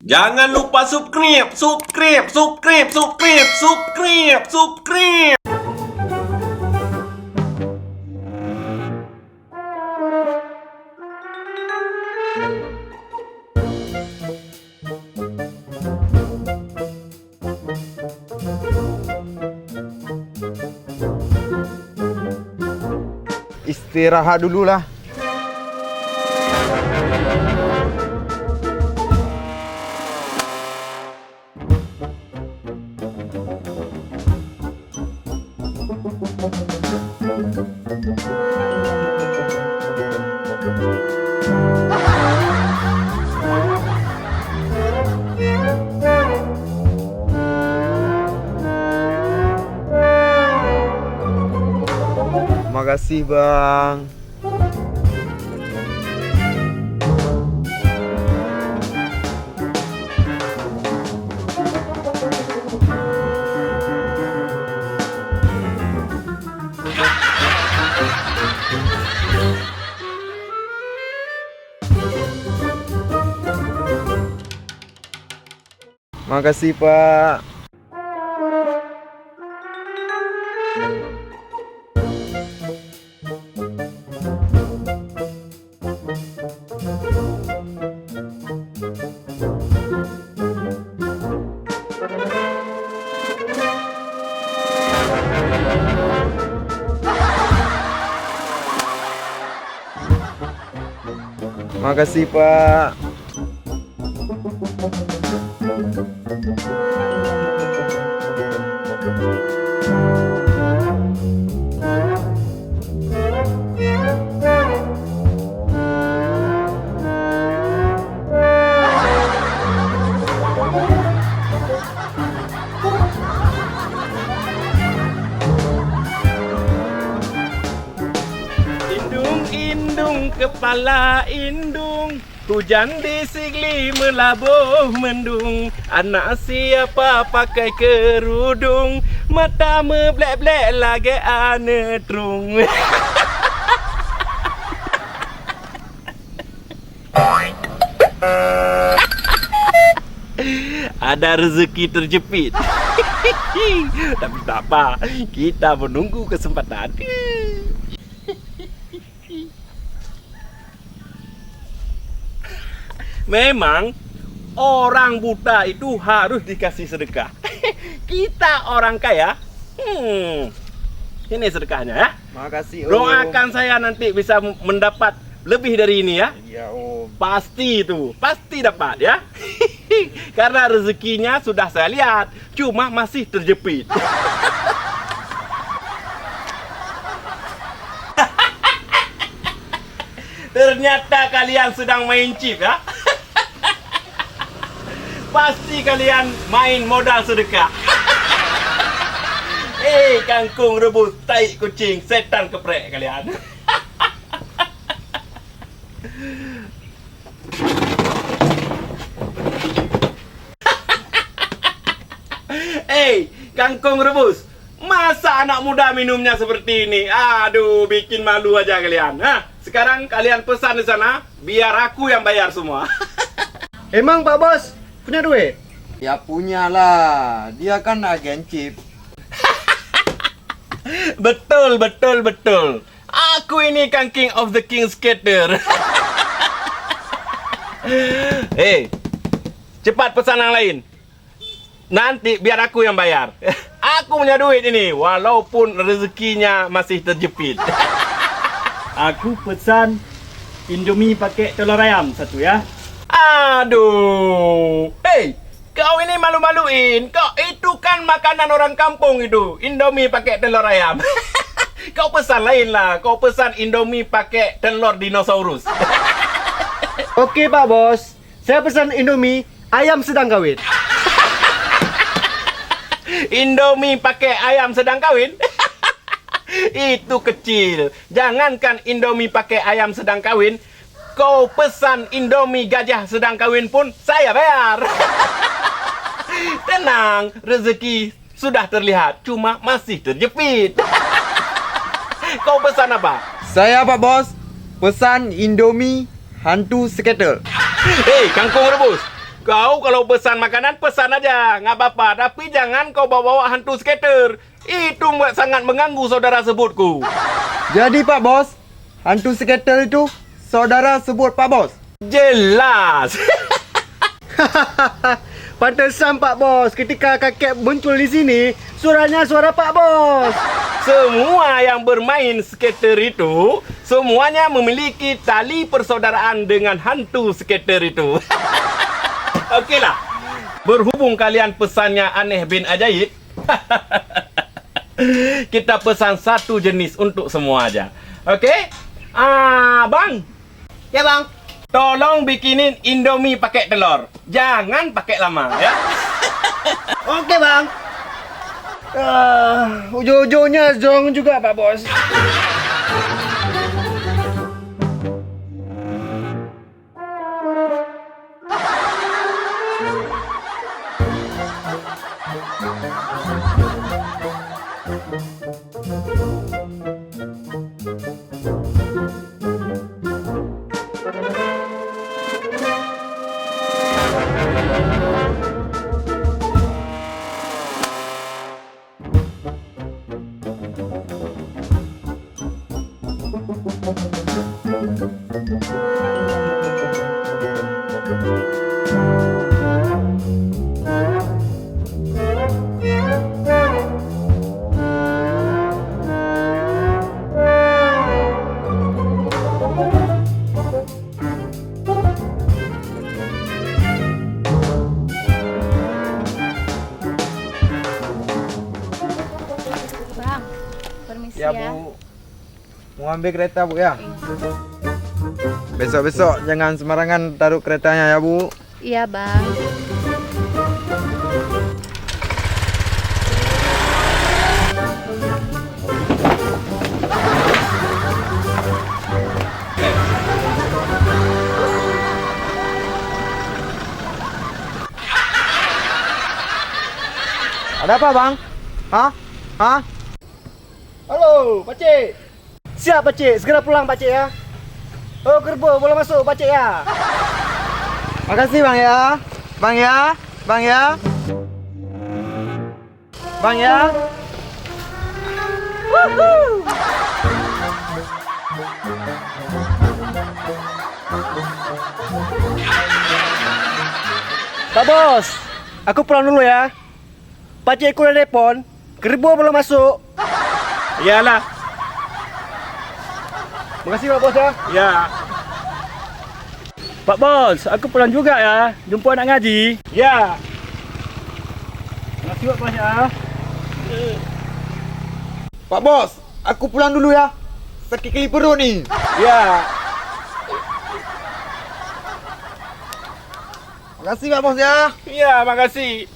Jangan lupa subscribe, subscribe, subscribe, subscribe, subscribe, subscribe. Istirahat dululah. Makasih bang. Makasih pak. Makasih pak. Indung kepala indung, hujan di sigli melabuh mendung. Anak siapa pakai kerudung, mata meblek-blek lagi anetrung. Ada rezeki terjepit. Tapi tak apa, kita menunggu kesempatan. Memang orang buta itu harus dikasih sedekah. Kita orang kaya, ini sedekahnya ya. Makasih om. Doakan saya nanti bisa mendapat lebih dari ini ya. Iya om. Pasti itu, pasti dapat ya. Karena rezekinya sudah saya lihat, cuma masih terjepit. Ternyata kalian sedang main chip ya. Pasti kalian main modal sedekah. Kangkung rebus, tai kucing, setan keprek kalian. Kangkung rebus, masa anak muda minumnya seperti ini? Aduh, bikin malu aja kalian. Sekarang kalian pesan di sana, biar aku yang bayar semua. Emang Pak Bos punya duit? Ya punya lah. Dia kan agen chip. Betul, betul, betul. Aku ini kan King of the King Skater. Cepat pesan yang lain. Nanti biar aku yang bayar. Aku punya duit ini, walaupun rezekinya masih terjepit. Aku pesan Indomie pakai telur ayam satu ya. Aduh. Kau ini malu-maluin. Kau itu kan makanan orang kampung itu. Indomie pakai telur ayam. Kau pesan lain lah. Kau pesan Indomie pakai telur dinosaurus. Oke Pak Bos, saya pesan Indomie ayam sedang kawin. Indomie pakai ayam sedang kawin? Itu kecil. Jangankan Indomie pakai ayam sedang kawin, kau pesan Indomie gajah sedang kawin pun saya bayar. Tenang, rezeki sudah terlihat, cuma masih terjepit. Kau pesan apa? Saya Pak Bos, pesan Indomie hantu skater. Kangkung rebus, Kau kalau pesan makanan, pesan aja. Nggak apa-apa. Tapi jangan kau bawa-bawa hantu skater. Itu sangat mengganggu saudara sebutku. Jadi Pak Bos, hantu skater itu saudara sebut Pak Bos. Jelas. Pantesan Pak Bos, ketika kakek muncul di sini, suaranya suara Pak Bos. Semua yang bermain skater itu, semuanya memiliki tali persaudaraan dengan hantu skater itu. Okeylah. Berhubung kalian pesannya aneh bin ajaib, kita pesan satu jenis untuk semua aja. Okey? Bang. Ya bang. Tolong bikinin Indomie pakai telur. Jangan pakai lama, ya. Oke bang. Ujung-ujungnya zong juga Pak Bos. Bang, permisi Ya Bu, mau ambil kereta Bu ya? Besok-besok jangan sembarangan taruh keretanya ya Bu. Iya bang. Ada apa Bang? Hah? Hah? Halo, Pakcik. Siap Pakcik, segera pulang Pakcik ya. Oh, gerbong boleh masuk Pakcik ya. Makasih Bang ya. Bang ya. Bang ya. Bang ya. Pak Bos, aku pulang dulu ya. Pakcik aku udah telepon, gerbong belum masuk. Iyalah. Makasih Pak Bos ya. Ya. Pak Bos, aku pulang juga ya. Jumpa anak ngaji. Ya. Makasih Pak Bos ya. Pak Bos, aku pulang dulu ya. Sakit kali perut nih. Ya. Makasih Pak Bos ya. Ya, makasih.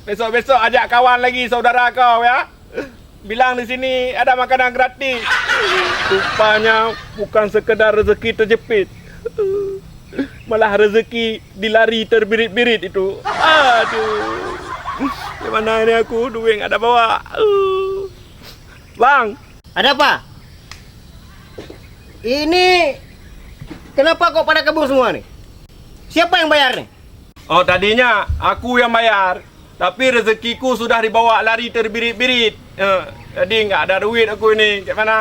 Besok-besok ajak kawan lagi saudara kau ya. Bilang di sini ada makanan gratis. Rupanya bukan sekedar rezeki terjepit. Malah rezeki dilari terbirit-birit itu. Aduh. Di mana ini aku duit nggak ada bawa. Bang, Ada apa? Ini kenapa kok pada kabur semua nih? Siapa yang bayar nih? oh tadinya aku yang bayar. Tapi rezekiku sudah dibawa lari terbirit-birit. Jadi nggak ada duit aku ini. Kayak mana?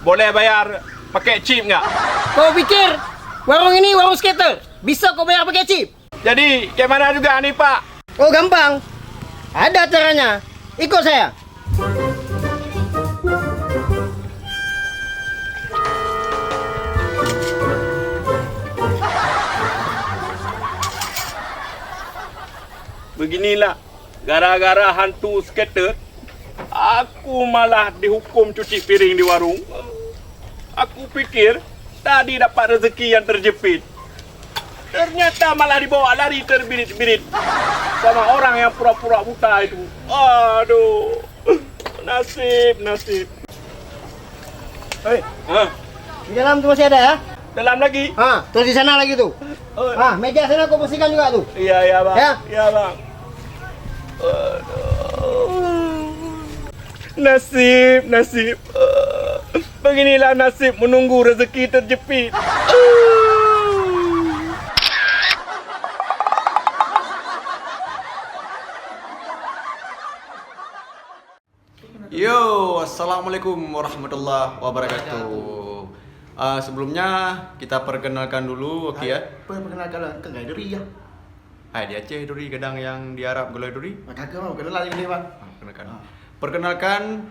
Boleh bayar pakai chip nggak? Kau pikir warung ini warung skater? Bisa kau bayar pakai chip? Jadi kayak mana juga nih Pak? Oh gampang. Ada caranya. Ikut saya. Beginilah, gara-gara hantu skater, aku malah dihukum cuci piring di warung. Aku pikir tadi dapat rezeki yang terjepit. Ternyata malah dibawa lari terbirit-birit sama orang yang pura-pura buta itu. Aduh, nasib. Hei, Hah, di dalam tuh masih ada ya? dalam lagi? Terus di sana lagi tuh. Oh, Meja sana kau bersihkan juga tuh. iya bang. Ya? Iya bang. Aduh. Nasib. Beginilah nasib menunggu rezeki terjepit. Assalamualaikum warahmatullahi wabarakatuh. Sebelumnya kita perkenalkan dulu, oke ya. Perkenalkan ke gaya duri ya. Hai, di Aceh duri, kadang yang di Arab gulai duri. Kagak mau kenal ini Bang. Perkenalkan,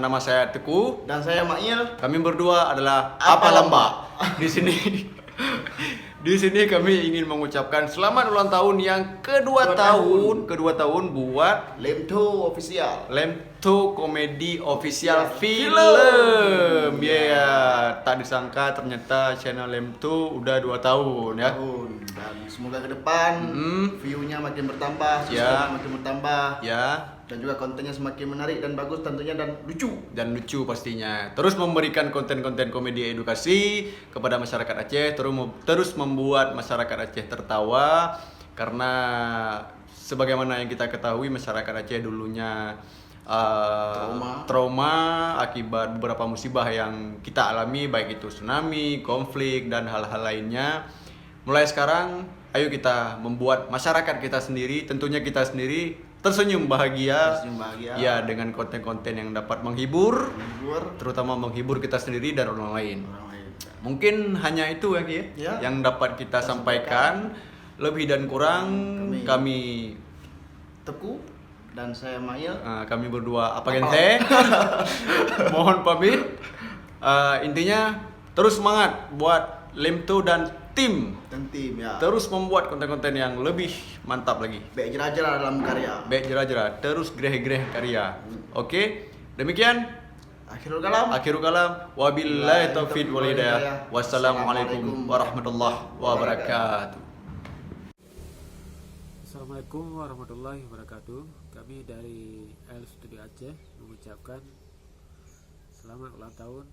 nama saya Teguh. Dan saya Mail. Kami berdua adalah Apa Lamba. Di sini, di sini kami ingin mengucapkan selamat ulang tahun yang kedua tahun buat Lemto official. Lemto Komedi Official Film. Ya, tak disangka ternyata channel Lemto udah 2 tahun ya. Dan semoga ke depan view-nya makin bertambah, subscribe makin bertambah. Ya. Dan juga kontennya semakin menarik dan bagus tentunya dan lucu. Dan lucu pastinya. Terus memberikan konten-konten komedi edukasi kepada masyarakat Aceh, terus membuat masyarakat Aceh tertawa karena sebagaimana yang kita ketahui masyarakat Aceh dulunya trauma akibat beberapa musibah yang kita alami, baik itu tsunami, konflik dan hal-hal lainnya. Mulai sekarang ayo kita membuat masyarakat kita sendiri, tentunya kita sendiri tersenyum bahagia, ya, dengan konten-konten yang dapat menghibur, terutama menghibur kita sendiri dan orang lain. Mungkin hanya itu ya, Ki, yang dapat kita sampaikan. Lebih dan kurang kami Teguh dan saya Mail. Kami berdua apa gente? Mohon pamit. Intinya terus semangat buat Lemto dan tim ya. Terus membuat konten-konten yang lebih mantap lagi. Baik jera-jera dalam karya. Baik jera-jera, terus greh-greh karya. Oke, demikian. Akhirul kalam. Wabillahi taufiq wal hidayah. Wassalamualaikum warahmatullahi wabarakatuh. Assalamualaikum warahmatullahi wabarakatuh. Kami dari L Studio Aceh mengucapkan selamat ulang tahun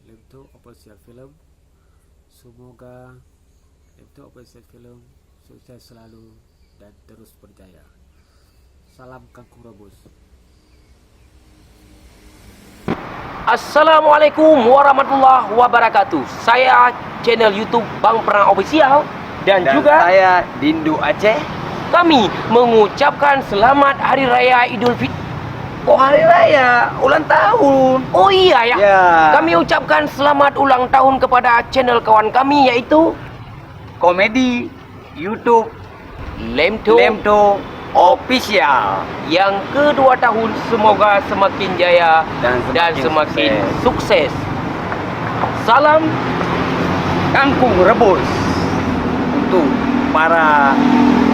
Lemto Official Film. Semoga Lemto Official Film sukses selalu dan terus berjaya. Salam Kangkung Rebus. Assalamualaikum warahmatullahi wabarakatuh. Saya channel YouTube Bang Perang Official dan juga saya Dindu Aceh. Kami mengucapkan selamat Hari Raya Idul Fitri. Oh, hari raya, ulang tahun. Oh iya ya. Ya. Kami ucapkan selamat ulang tahun kepada channel kawan kami yaitu Komedi YouTube Lemto Official. Yang kedua tahun, semoga semakin jaya dan semakin sukses. Salam Kangkung Rebus. Untuk para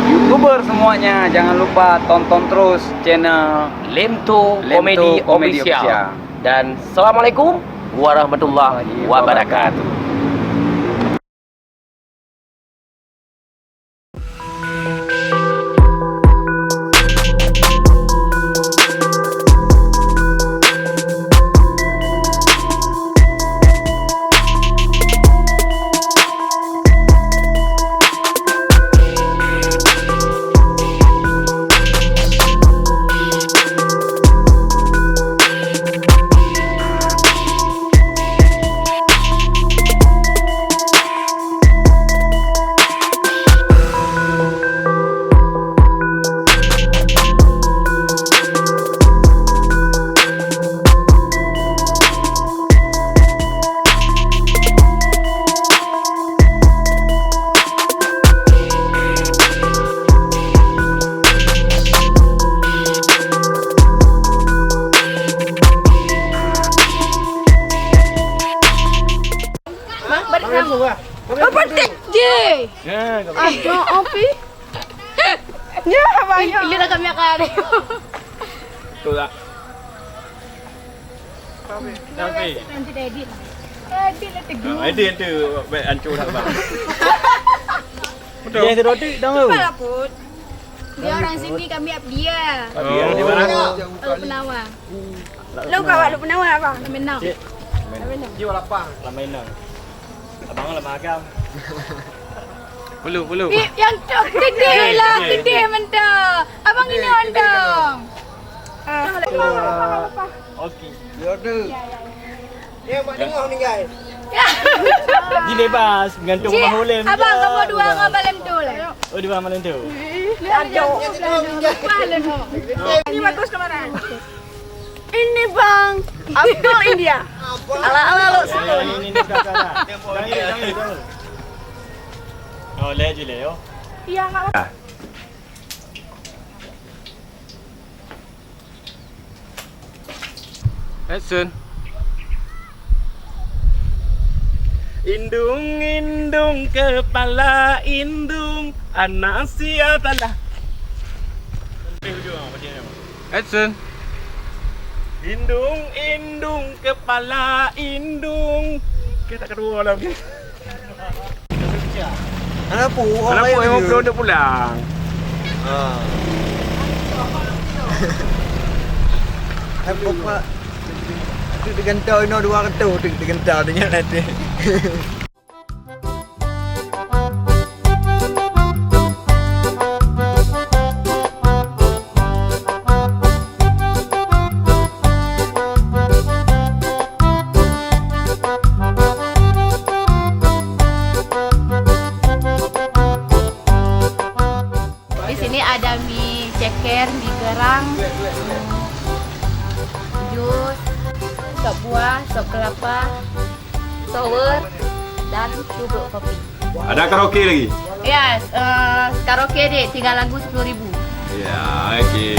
YouTuber semuanya, jangan lupa tonton terus channel Lemto Komedi Official. Dan Assalamualaikum warahmatullahi wabarakatuh. Ada api. Ya, banyak. Lihat kami akan. Betul tak? Tapi Nanti edit. Edit lah teguh. edit tu baik hancur tak bang. Betul. Dia roti dah tahu. Cepat lah Put. Dia orang sini, kami dia. Dia di mana? Lu penawar. Lu kawak lu penawar apa? Menang. Jiwa lapang. Lama inang. Abang lama agam. Bulu. Yang gede lah, gede mentah. Abang ini ondong. Okey. Ya mak tengok ni guys. Ji bebas gantung rumah Holem. Abang kamu dua ngabalem tu lah. Oh di mana tu? Aduh. Ini bagus kemana? Ini bang, Apple India. Ala lo setun. Oh, leji Leo. Iya nggak apa. Action. Indung kepala indung anak siatalah. Action. Indung kepala indung. Kita kedua lagi. Kenapa? Kenapa emang belum udah pulang? Apa pak? Itu dengan tahu no dua kartu, dengan tahu dengan nanti. Di sini ada mie ceker, mie gerang, jus, sop buah, sop kelapa, sour, dan tubruk kopi. Ada karaoke lagi? Ya, karaoke deh, 3 lagu 10.000. Ya, oke.